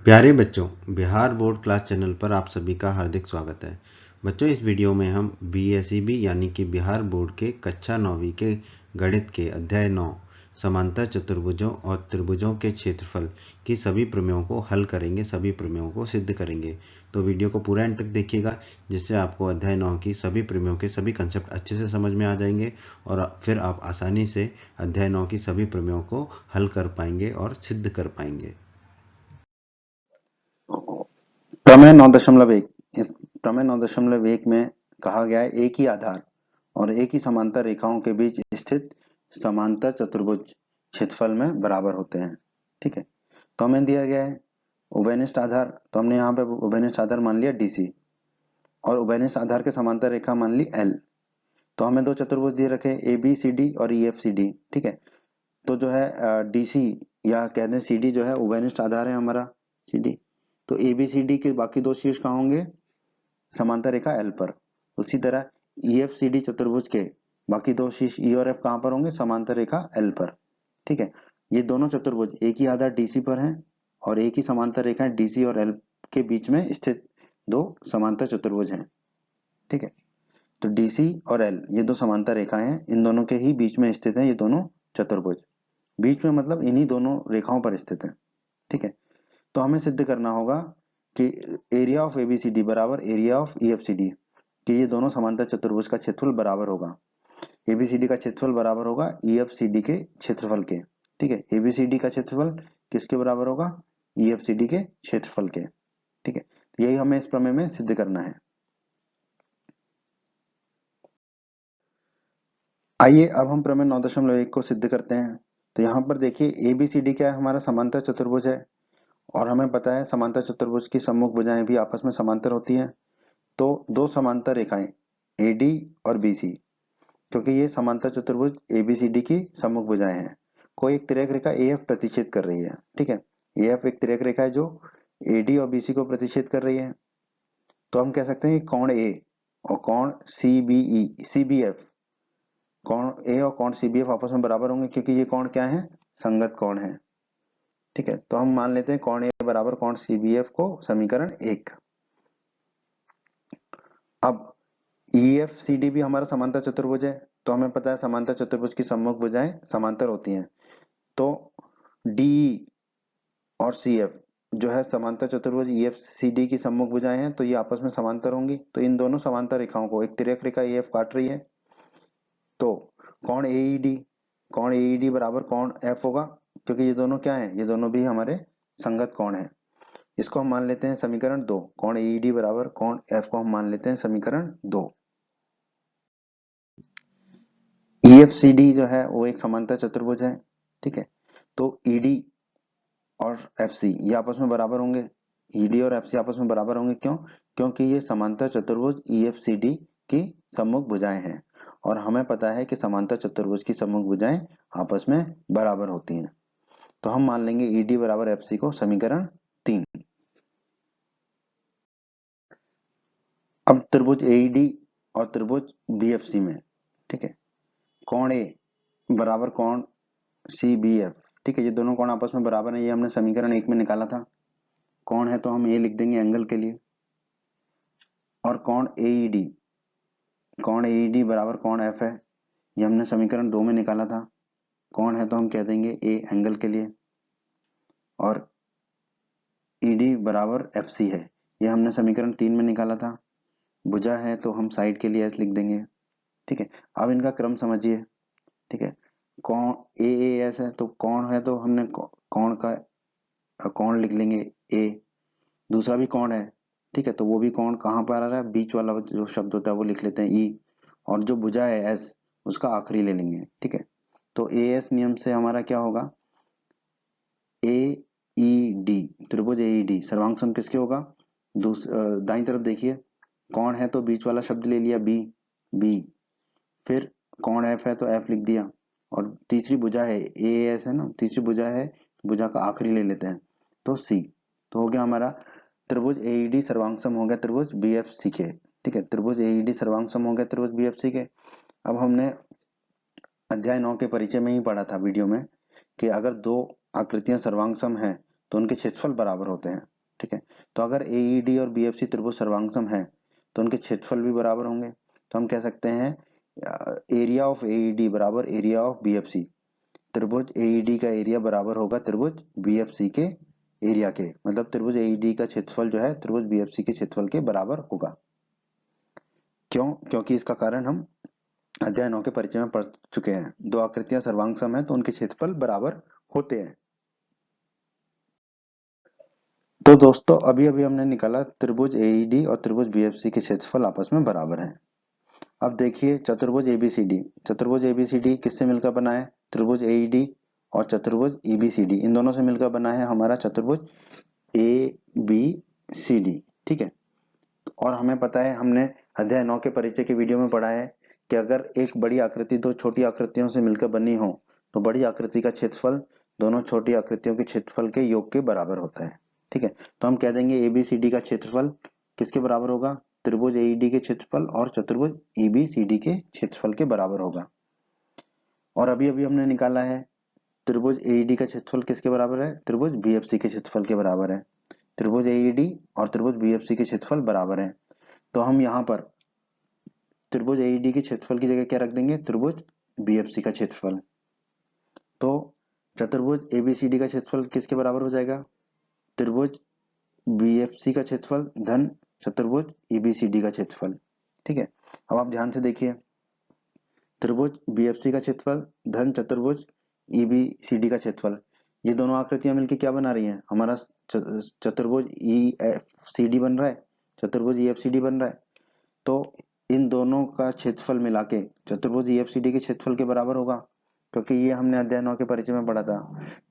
प्यारे बच्चों, Bihar board class channel पर आप सभी का हार्दिक स्वागत है। बच्चों, इस वीडियो में हम BSEB यानी कि बिहार बोर्ड के कक्षा 9वीं के गणित के अध्याय 9 समांतर चतुर्भुजों और त्रिभुजों के क्षेत्रफल की सभी प्रमेयों को हल करेंगे, सभी प्रमेयों को सिद्ध करेंगे। तो वीडियो को पूरा एंड तक देखिएगा, जिससे आपको अध्याय 9 की सभी प्रमेयों के सभी कंसेप्ट अच्छे से समझ में आ जाएंगे और फिर आप आसानी से अध्याय 9 की सभी प्रमेयों को हल कर पाएंगे और सिद्ध कर पाएंगे। प्रमेय 9.1 इस प्रमेय 9.1 में कहा गया है एक ही आधार और एक ही समांतर रेखाओं के बीच स्थित समांतर चतुर्भुज क्षेत्रफल में बराबर होते हैं। ठीक है, तो हमें दिया गया है उभयनिष्ठ आधार, तो हमने यहाँ पे उभयनिष्ठ आधार मान लिया DC और उभयनिष्ठ आधार के समांतर रेखा मान ली L। तो हमें दो चतुर्भुज दिए रखे ABCD और EFCD। ठीक है, तो जो है DC या कहते हैं CD जो है उभयनिष्ठ आधार है हमारा CD। तो ABCD के बाकी दो शीर्ष कहाँ होंगे? समांतर रेखा L पर। उसी तरह EFCD चतुर्भुज के बाकी दो शीर्ष E और F कहाँ पर होंगे? समांतर रेखा L पर। ठीक है, ये दोनों चतुर्भुज एक ही आधार DC पर हैं और एक ही समांतर रेखा DC और L के बीच में स्थित दो समांतर चतुर्भुज हैं। ठीक है, तो DC और L ये दो समांतर रेखाएं हैं, इन दोनों के ही बीच में स्थित हैं ये दोनों चतुर्भुज। बीच में मतलब इन्हीं दोनों रेखाओं पर स्थित है। ठीक है, तो हमें सिद्ध करना होगा कि एरिया ऑफ ABCD बराबर एरिया ऑफ EFCD, कि ये दोनों समांतर चतुर्भुज का क्षेत्रफल बराबर होगा। ABCD का क्षेत्रफल बराबर होगा EFCD के क्षेत्रफल के। ठीक है, ABCD का क्षेत्रफल किसके बराबर होगा? EFCD के क्षेत्रफल के। ठीक है, तो यही हमें इस प्रमेय में सिद्ध करना है। आइए अब हम प्रमेय 9.1 को सिद्ध करते हैं। तो यहाँ पर देखिए ABCD क्या है? हमारा समांतर चतुर्भुज है और हमें पता है समांतर चतुर्भुज की सम्मुख भुजाएं भी आपस में समांतर होती हैं। तो दो समांतर रेखाएं AD और BC, क्योंकि ये समांतर चतुर्भुज ABCD की सम्मुख भुजाएं हैं। कोई एक तिर्यक रेखा AF प्रतिच्छेद कर रही है। ठीक है, AF एक तिर्यक रेखा है जो AD और BC को प्रतिच्छेद कर रही है। तो हम कह सकते हैं कि कोण A और कोण CBF, कोण A और कोण CBF आपस में बराबर होंगे, क्योंकि ये कोण क्या है? संगत कोण है। ठीक है, तो हम मान लेते हैं कोण A बराबर कोण CBF को समीकरण 1। अब EFCD भी हमारा समांतर चतुर्भुज है, तो हमें पता है समांतर चतुर्भुज की सम्मुख भुजाएं समांतर होती हैं। तो DE और CF जो है समांतर चतुर्भुज EFCD की सम्मुख भुजाएं हैं, तो ये आपस में समांतर होंगी। तो इन दोनों समांतर रेखाओं को एक तिर्यक रेखा AF काट रही है। तो कोण AED बराबर कोण F होगा, क्योंकि ये दोनों क्या है? ये दोनों भी हमारे संगत कोण हैं। इसको हम मान लेते हैं समीकरण 2। कोण AED बराबर कोण F को हम मान लेते हैं समीकरण 2। EFCD जो है वो एक समांतर चतुर्भुज है। ठीक है, तो ED और FC ये आपस में बराबर होंगे। ED और FC आपस में बराबर होंगे, क्यों? क्योंकि ये समांतर चतुर्भुज EFCD की सम्मुख भुजाएं हैं और हमें पता है कि समांतर चतुर्भुज की सम्मुख भुजाएं आपस में बराबर होती हैं। तो हम मान लेंगे ED बराबर FC को समीकरण 3। अब त्रिभुज AED और त्रिभुज BFC में, ठीक है, कोण A बराबर कोण CBF। ठीक है, ये दोनों कोण आपस में बराबर हैं, ये हमने समीकरण 1 में निकाला था। कोण है तो हम A लिख देंगे एंगल के लिए। और कोण AED बराबर कोण F है, ये हमने समीकरण 2 में निकाला था। कोण है तो हम कह देंगे A एंगल के लिए। और ED बराबर FC है, ये हमने समीकरण 3 में निकाला था। भुजा है तो हम साइड के लिए S लिख देंगे। ठीक है, अब इनका क्रम समझिए। ठीक है, कोण AAS है तो कोण है तो हमने कोण का कोण लिख लेंगे A। दूसरा भी कोण है, ठीक है, तो वो भी कोण कहाँ पर आ रहा है? बीच वाला जो शब्द होता है वो लिख लेते हैं E। और जो भुजा है S उसका आखिरी ले लेंगे। ठीक है, तो AS नियम से हमारा क्या होगा? AED त्रिभुज AED सर्वांग सम किसके होगा? दाईं तरफ देखिए, कोण है तो बीच वाला शब्द ले लिया B। फिर कोण F है तो F लिख दिया। और तीसरी भुजा है AAS है ना, तीसरी भुजा है, भुजा का आखिरी ले लेते हैं तो C। तो हो गया हमारा त्रिभुज AED सर्वांग सम हो गया त्रिभुज BFC के। ठीक है, त्रिभुज AED सर्वांग सम हो गया त्रिभुज BFC के। अब हमने अध्याय 9 के परिचय में ही पढ़ा था वीडियो में कि अगर दो आकृतियां सर्वांग सम हैं तो उनके क्षेत्रफल बराबर होते हैं। ठीक है। तो अगर AED और BFC त्रिभुज सर्वांगसम है तो उनके क्षेत्रफल भी बराबर होंगे। तो हम कह सकते हैं एरिया ऑफ AED बराबर एरिया ऑफ BFC। त्रिभुज AED का एरिया बराबर होगा त्रिभुज BFC के एरिया के, मतलब त्रिभुज AED का क्षेत्रफल जो है त्रिभुज BFC के क्षेत्रफल के बराबर होगा। क्यों? क्योंकि इसका कारण हम अध्याय 9 के परिचय में पढ़ चुके हैं। दो आकृतियां सर्वांगसम है तो उनके क्षेत्रफल बराबर होते हैं। तो दोस्तों अभी अभी हमने निकाला त्रिभुज AED और त्रिभुज BFC के क्षेत्रफल आपस में बराबर हैं। अब देखिए चतुर्भुज ABCD, चतुर्भुज ABCD किससे मिलकर बना है? त्रिभुज AED और चतुर्भुज EBCD, इन दोनों से मिलकर बना है हमारा चतुर्भुज ABCD। ठीक है। और हमें पता है, हमने अध्याय 9 के परिचय के वीडियो में पढ़ा है कि अगर एक बड़ी आकृति दो छोटी आकृतियों से मिलकर बनी हो तो बड़ी आकृति का क्षेत्रफल दोनों छोटी आकृतियों के क्षेत्रफल के योग के बराबर होता है। ठीक है। तो हम कह देंगे ABCD का क्षेत्रफल किसके बराबर होगा? त्रिभुज AED के क्षेत्रफल और चतुर्भुज EBCD के क्षेत्रफल के बराबर होगा। और अभी अभी हमने निकाला है त्रिभुज AED का क्षेत्रफल किसके बराबर है? त्रिभुज BFC के क्षेत्रफल के बराबर है। त्रिभुज AED और त्रिभुज BFC के क्षेत्रफल बराबर हैं। तो हम यहाँ पर त्रिभुज AED के क्षेत्रफल की जगह क्या रख देंगे? त्रिभुज BFC का क्षेत्रफल। तो चतुर्भुज ABCD का क्षेत्रफल किसके बराबर हो जाएगा? त्रिभुज BFC का क्षेत्रफल धन चतुर्भुज EBCD का क्षेत्रफल। ठीक है। अब आप ध्यान से देखिए, त्रिभुज BFC का क्षेत्रफल धन चतुर्भुज EBCD का क्षेत्रफल, ये दोनों आकृतियां मिलकर क्या बना रही हैं? हमारा चतुर्भुज EFCD बन रहा है, चतुर्भुज EFCD बन रहा है। तो इन दोनों का क्षेत्रफल मिला के चतुर्भुज EFCD के क्षेत्रफल के बराबर होगा, क्योंकि ये हमने अध्याय 9 के परिचय में पढ़ा था।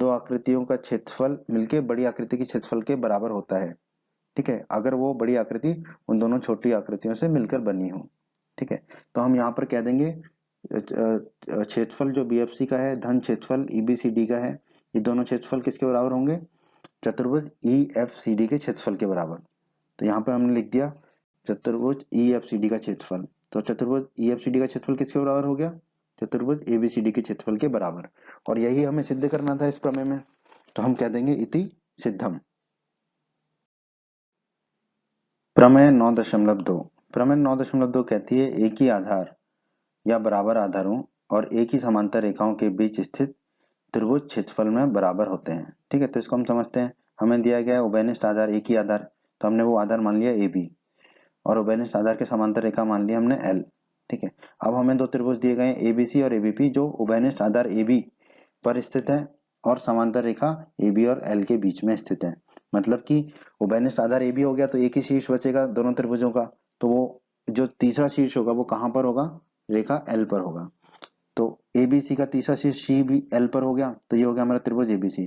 दो आकृतियों का क्षेत्रफल मिलके बड़ी आकृति के क्षेत्रफल के बराबर होता है। ठीक है, अगर वो बड़ी आकृति उन दोनों छोटी आकृतियों से मिलकर बनी हो। ठीक है। तो हम यहाँ पर कह देंगे क्षेत्रफल जो BFC का है धन क्षेत्रफल EBCD का है, ये दोनों क्षेत्रफल किसके बराबर होंगे? चतुर्भुज EFCD के क्षेत्रफल के बराबर। तो यहाँ पे हमने लिख दिया चतुर्भुज EFCD का क्षेत्रफल। तो चतुर्भुज EFCD का क्षेत्रफल किसके बराबर हो गया? चतुर्भुज ABCD के क्षेत्रफल के बराबर। और यही हमें सिद्ध करना था इस प्रमेय में, तो हम कह देंगे इति सिद्धम। प्रमेय 9.2। प्रमेय 9.2 कहती है एक ही आधार या बराबर आधारों और एक ही समांतर रेखाओं के बीच स्थित त्रिभुज क्षेत्रफल में बराबर होते हैं। ठीक है। तो इसको हम समझते हैं। हमें दिया गया है उभयनिष्ठ आधार, एक ही आधार, तो हमने वो आधार मान लिया AB, और उभयनिष्ठ आधार के समांतर रेखा मान ली हमने L। ठीक है। अब हमें दो त्रिभुज दिए गए हैं ABC और ABP, जो उभयनिष्ठ आधार AB पर स्थित है और समांतर रेखा AB और L के बीच में स्थित है। मतलब कि उभयनिष्ठ आधार AB हो गया तो एक ही शीर्ष बचेगा दोनों त्रिभुजों का, तो वो जो तीसरा शीर्ष होगा वो कहाँ पर होगा? रेखा L पर होगा। तो ABC का तीसरा शीर्ष C भी L पर हो गया, तो ये हो गया हमारा त्रिभुज ABC।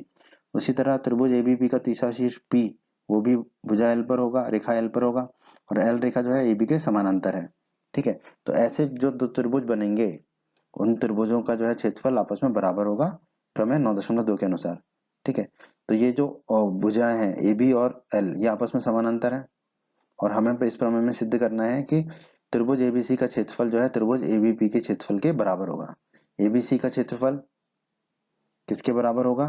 उसी तरह त्रिभुज ABP का तीसरा शीर्ष P, वो भी भुजा L पर होगा, रेखा L पर होगा, और L रेखा जो है AB के समानांतर है। ठीक है। तो ऐसे जो दो त्रिभुज बनेंगे उन त्रिभुजों का जो है क्षेत्रफल आपस में बराबर होगा प्रमेय 9.2 के अनुसार। ठीक है। तो ये जो भुजाएं हैं AB और L, ये आपस में समानांतर है, और हमें इस प्रमेय में सिद्ध करना है कि त्रिभुज ABC का क्षेत्रफल जो है त्रिभुज ABP के क्षेत्रफल के बराबर होगा। ABC का क्षेत्रफल किसके बराबर होगा?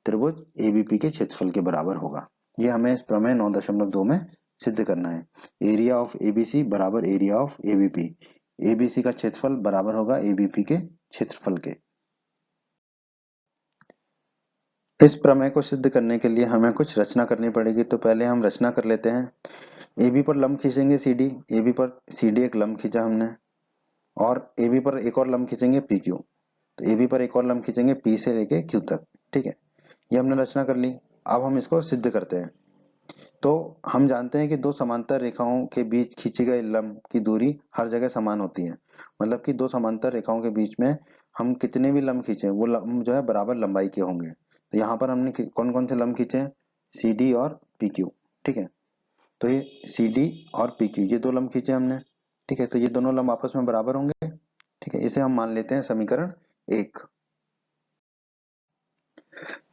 त्रिभुज ABP के क्षेत्रफल के बराबर होगा। ये हमें इस प्रमेय 9.2 में सिद्ध करना है। एरिया ऑफ ABC बराबर एरिया ऑफ ABP। ABC का क्षेत्रफल बराबर होगा ABP के क्षेत्रफल के। इस प्रमेय को सिद्ध करने के लिए हमें कुछ रचना करनी पड़ेगी, तो पहले हम रचना कर लेते हैं। AB पर लंब खींचेंगे CD, AB पर CD एक लंब खींचा हमने, और AB पर एक और लंब खींचेंगे PQ, तो AB पर एक और लंब खींचेंगे P से लेके Q तक। ठीक है। ये हमने रचना कर ली। अब हम इसको सिद्ध करते हैं। तो हम जानते हैं कि दो समांतर रेखाओं के बीच खींचे गए लंब की दूरी हर जगह समान होती है। मतलब कि दो समांतर रेखाओं के बीच में हम कितने भी लंब खींचे वो लंब जो है बराबर लंबाई के होंगे। तो यहाँ पर हमने कौन कौन से लंब खींचे? CD और PQ। ठीक है। तो ये CD और PQ, ये दो लंब खींचे हमने। ठीक है। तो ये दोनों लंब आपस में बराबर होंगे। ठीक है। इसे हम मान लेते हैं समीकरण 1।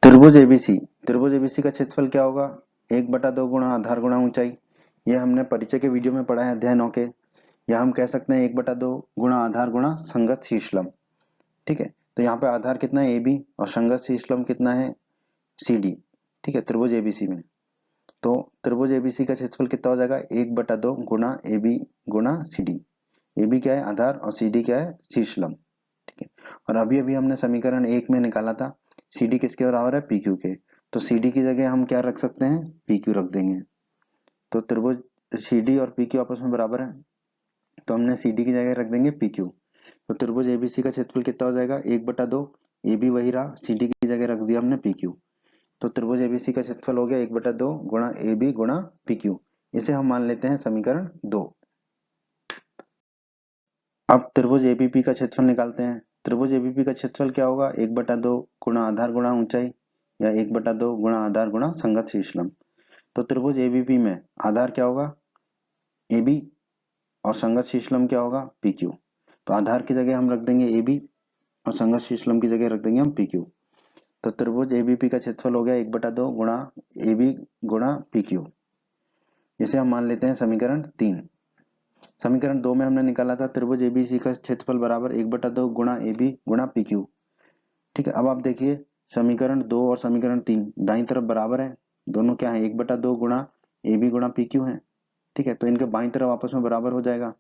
त्रिभुज ABC, त्रिभुज ABC का क्षेत्रफल क्या होगा? 1/2 गुणा आधार गुणा ऊंचाई। ये हमने परिचय के वीडियो में पढ़ा है अध्याय 9 के। या हम कह सकते हैं 1/2 गुणा आधार गुणा संगत शीर्ष लंब। ठीक है। तो यहाँ पे आधार कितना है AB और संगत शीर्ष लंब कितना है CD। ठीक है, त्रिभुज ABC में। तो त्रिभुज एबीसी का क्षेत्रफल कितना हो जाएगा, 1/2 गुणा AB गुणा CD। AB क्या है, आधार, और CD क्या है, शीर्षलंब। ठीक है, और अभी अभी हमने समीकरण 1 में निकाला था CD किसके बराबर है, PQ के। तो CD की जगह हम क्या रख सकते हैं, PQ रख देंगे। तो त्रिभुज CD और PQ आपस में बराबर है, तो हमने CD की जगह रख देंगे PQ। तो त्रिभुज ABC का क्षेत्रफल कितना हो जाएगा, 1/2, AB वही रहा, CD की जगह रख दिया हमने PQ। तो त्रिभुज ABC का क्षेत्रफल हो गया 1/2 गुणा AB गुणा PQ। इसे हम मान लेते हैं समीकरण 2। अब त्रिभुज ABP का क्षेत्रफल निकालते हैं। त्रिभुज ABP का क्षेत्रफल क्या होगा, 1/2 गुणा आधार गुणा ऊंचाई, या 1/2 गुणा आधार गुणा संगत शीर्षलंब। तो त्रिभुज ABP में आधार क्या होगा, AB, और संगत शीर्षलंब क्या होगा, PQ। तो आधार की जगह हम रख देंगे AB, और संगत शीर्षलंब की जगह रख देंगे हम PQ। तो त्रिभुज ABP का क्षेत्रफल हो गया 1/2 गुणा AB गुणा PQ। इसे हम मान लेते हैं समीकरण 3। समीकरण 2 में हमने निकाला था त्रिभुज ABC का क्षेत्रफल बराबर 1/2 गुणा AB गुणा PQ। ठीक है, अब आप देखिए समीकरण 2 और समीकरण 3 दाईं तरफ बराबर है, दोनों क्या है, 1/2 गुणा AB गुणा PQ है। ठीक है, तो इनके बाईं तरफ आपस में बराबर हो जाएगा।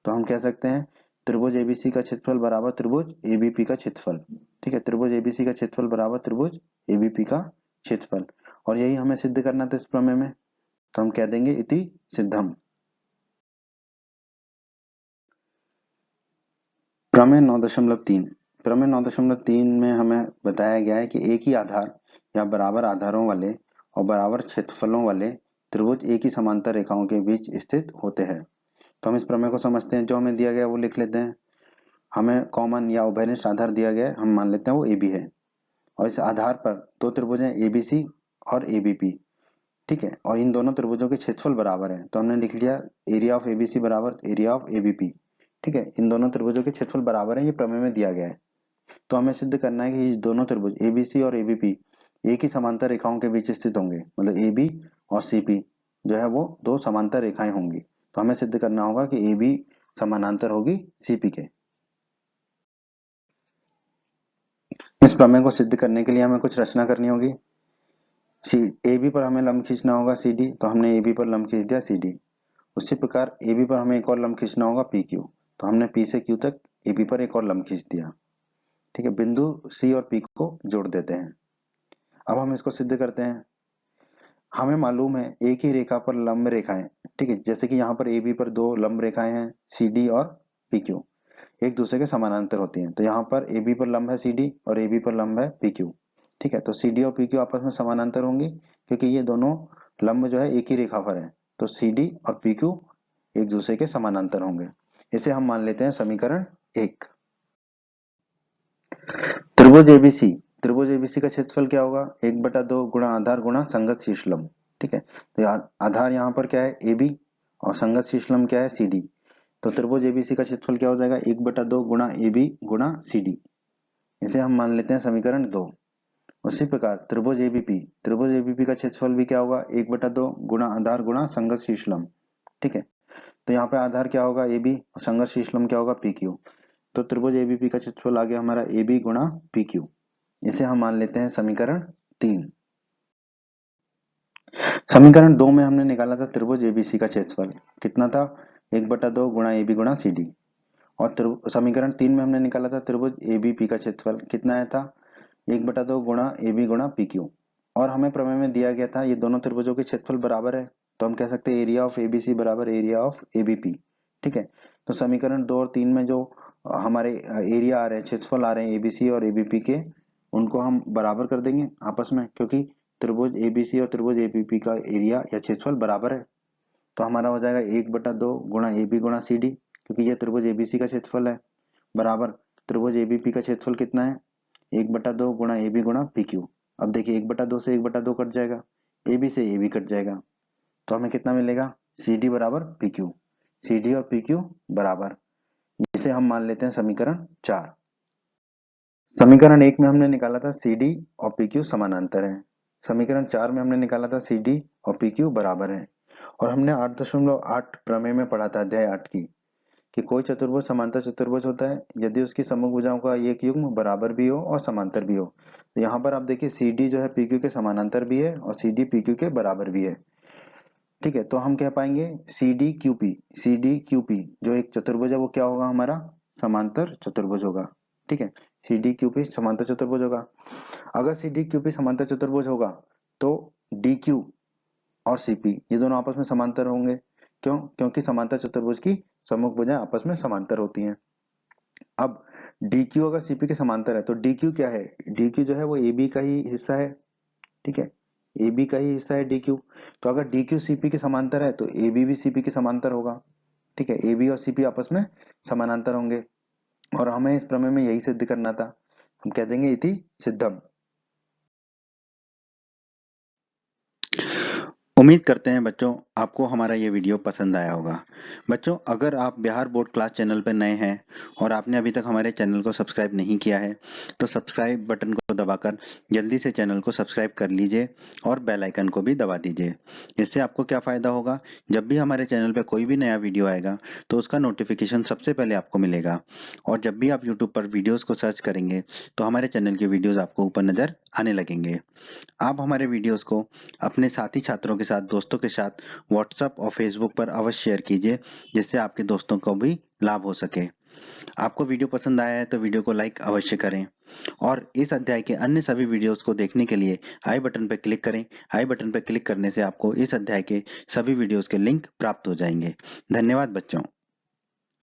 तो हम कह सकते हैं त्रिभुज ABC का क्षेत्रफल बराबर त्रिभुज ABP का क्षेत्रफल। ठीक है, त्रिभुज ABC का क्षेत्रफल बराबर त्रिभुज ABP का क्षेत्रफल, और यही हमें सिद्ध करना था इस प्रमेय में। तो हम कह देंगे इति सिद्धम। प्रमेय 9.3। प्रमेय 9.3 में हमें बताया गया है कि एक ही आधार या बराबर आधारों वाले और बराबर क्षेत्रफलों वाले त्रिभुज एक ही समांतर रेखाओं के बीच स्थित होते हैं। तो हम इस प्रमेय को समझते हैं, जो हमें दिया गया है वो लिख लेते हैं। हमें कॉमन या उभयनिष्ठ आधार दिया गया है, हम मान लेते हैं वो AB है, और इस आधार पर दो त्रिभुज हैं ABC और ABP। ठीक है, और इन दोनों त्रिभुजों के क्षेत्रफल बराबर है, तो हमने लिख लिया एरिया ऑफ ABC बराबर एरिया ऑफ ABP। ठीक है, इन दोनों त्रिभुजों के क्षेत्रफल बराबर है, ये प्रमेय में दिया गया है। तो हमें सिद्ध करना है कि ये दोनों त्रिभुज ABC और ABP एक ही समांतर रेखाओं के बीच स्थित होंगे, मतलब AB और CP जो है वो दो समांतर रेखाएं होंगी। तो हमें सिद्ध करना होगा कि AB समानांतर होगी CP के। इस प्रमेय को सिद्ध करने के लिए हमें कुछ रचना करनी होगी। AB पर हमें लंब खींचना होगा CD, तो हमने AB पर लंब खींच दिया CD। उसी प्रकार AB पर हमें एक और लंब खींचना होगा PQ, तो हमने P से Q तक AB पर एक और लंब खींच दिया। ठीक है, बिंदु C और P को जोड़ देते हैं। अब हम इसको सिद्ध करते हैं। हमें मालूम है एक ही रेखा पर लंब रेखाएं, ठीक है, जैसे कि यहाँ पर AB पर दो लंब रेखाएं हैं CD और PQ, एक दूसरे के समानांतर होती हैं। तो यहाँ पर AB पर लंब है CD और AB पर लंब है PQ। ठीक है, तो CD और PQ आपस में समानांतर होंगी, क्योंकि ये दोनों लंब जो है एक ही रेखा पर है। तो CD और PQ एक दूसरे के समानांतर होंगे। इसे हम मान लेते हैं समीकरण 1। त्रिभुज ABC, त्रिभुज ABC का क्षेत्रफल क्या होगा, 1/2 गुणा आधार गुणा संगत शीर्षलंब। ठीक है, तो आधार यहाँ पर क्या है AB, और संगत शीर्षलंब क्या है CD। तो त्रिभुज ABC का क्षेत्रफल क्या हो जाएगा, 1/2 गुणा AB गुणा CD। इसे हम मान लेते हैं समीकरण 2। उसी प्रकार त्रिभुज ABP, त्रिभुज ABP का क्षेत्रफल भी क्या होगा, 1/2 गुणा आधार गुणा संगत शीर्षलंब। ठीक है, तो यहाँ पे आधार क्या होगा AB, और संगत शीर्षलंब क्या होगा PQ। तो त्रिभुज ABP का क्षेत्रफल आ गया हमारा AB गुणा PQ। इसे हम मान लेते हैं समीकरण 3। समीकरण 2 में हमने निकाला था त्रिभुज ABC का क्षेत्रफल कितना था, 1/2 गुणा AB गुणा CD। और समीकरण 3 में हमने निकाला था त्रिभुज ABP का क्षेत्रफल कितना आया था, 1/2 गुणा AB गुणा PQ। और हमें प्रमेय में दिया गया था ये दोनों त्रिभुजों के क्षेत्रफल बराबर है, तो हम कह सकते हैं एरिया ऑफ ABC बराबर एरिया ऑफ ABP। ठीक है, तो समीकरण 2 और 3 में जो हमारे एरिया आ रहे हैं, क्षेत्रफल आ रहे हैं ABC और ABP के, उनको हम बराबर कर देंगे आपस में, क्योंकि त्रिभुज ABC और त्रिभुज ABP का एरिया या क्षेत्रफल बराबर है। तो हमारा हो जाएगा 1/2 गुणा AB गुणा CD, क्योंकि ये त्रिभुज ABC का क्षेत्रफल है, बराबर त्रिभुज ABP का क्षेत्रफल कितना है, 1/2 गुणा AB गुणा PQ। अब देखिए 1/2 से 1/2 कट जाएगा, AB से AB कट जाएगा, तो हमें कितना मिलेगा, CD बराबर PQ। CD और PQ बराबर, इसे हम मान लेते हैं समीकरण 4। समीकरण 1 में हमने निकाला था CD और PQ समानांतर है। समीकरण 4 में हमने निकाला था CD और PQ बराबर है। और हमने 8.8 प्रमेय में पढ़ा था, अध्याय 8 की, कि कोई चतुर्भुज समांतर चतुर्भुज होता है यदि उसकी समूह भुजाओं का एक युग्म बराबर भी हो और समांतर भी हो। तो यहाँ पर आप देखिए CD जो है PQ के समानांतर भी है और CD PQ के बराबर भी है। ठीक है, तो हम कह पाएंगे सी डी क्यू पी जो एक चतुर्भुज है वो क्या होगा हमारा, समांतर चतुर्भुज होगा। ठीक है, सी डी क्यू पी समांतर चतुर्भुज होगा। अगर सी डी क्यू पी समांतर चतुर्भुज होगा तो डी क्यू और सीपी ये दोनों आपस में समांतर होंगे। क्यों? क्योंकि समांतर चतुर्भुज की सम्मुख भुजाएं आपस में समांतर होती हैं। अब डी क्यू अगर सीपी के समांतर है तो डी क्यू क्या है, डी क्यू जो है वो ए बी का ही हिस्सा है। ठीक है, ए बी का ही हिस्सा है डी क्यू। तो अगर डी क्यू सीपी के समांतर है तो ए बी भी सीपी के समांतर होगा। ठीक है, ए बी और सीपी आपस में समानांतर होंगे और हमें इस प्रमेय में यही सिद्ध करना था। हम कह देंगे इति सिद्धम। उम्मीद करते हैं बच्चों आपको हमारा ये वीडियो पसंद आया होगा। बच्चों अगर आप बिहार बोर्ड क्लास चैनल पर नए हैं और आपने अभी तक हमारे चैनल को सब्सक्राइब नहीं किया है तो सब्सक्राइब बटन को दबाकर जल्दी से चैनल को सब्सक्राइब कर लीजिए और बेल आइकन को भी दबा दीजिए। इससे आपको क्या फ़ायदा होगा, जब भी हमारे चैनल पर कोई भी नया वीडियो आएगा तो उसका नोटिफिकेशन सबसे पहले आपको मिलेगा। और जब भी आप यूट्यूब पर वीडियोज़ को सर्च करेंगे तो हमारे चैनल के वीडियोज़ आपको ऊपर नज़र आने लगेंगे। आप हमारे वीडियोस को अपने साथी छात्रों के साथ, दोस्तों के साथ व्हाट्सएप और फेसबुक पर अवश्य शेयर कीजिए जिससे आपके दोस्तों को भी लाभ हो सके। आपको वीडियो पसंद आया है तो वीडियो को लाइक अवश्य करें और इस अध्याय के अन्य सभी वीडियोस को देखने के लिए आई बटन पर क्लिक करें। आई बटन पर क्लिक करने से आपको इस अध्याय के सभी वीडियोस के लिंक प्राप्त हो जाएंगे। धन्यवाद बच्चों।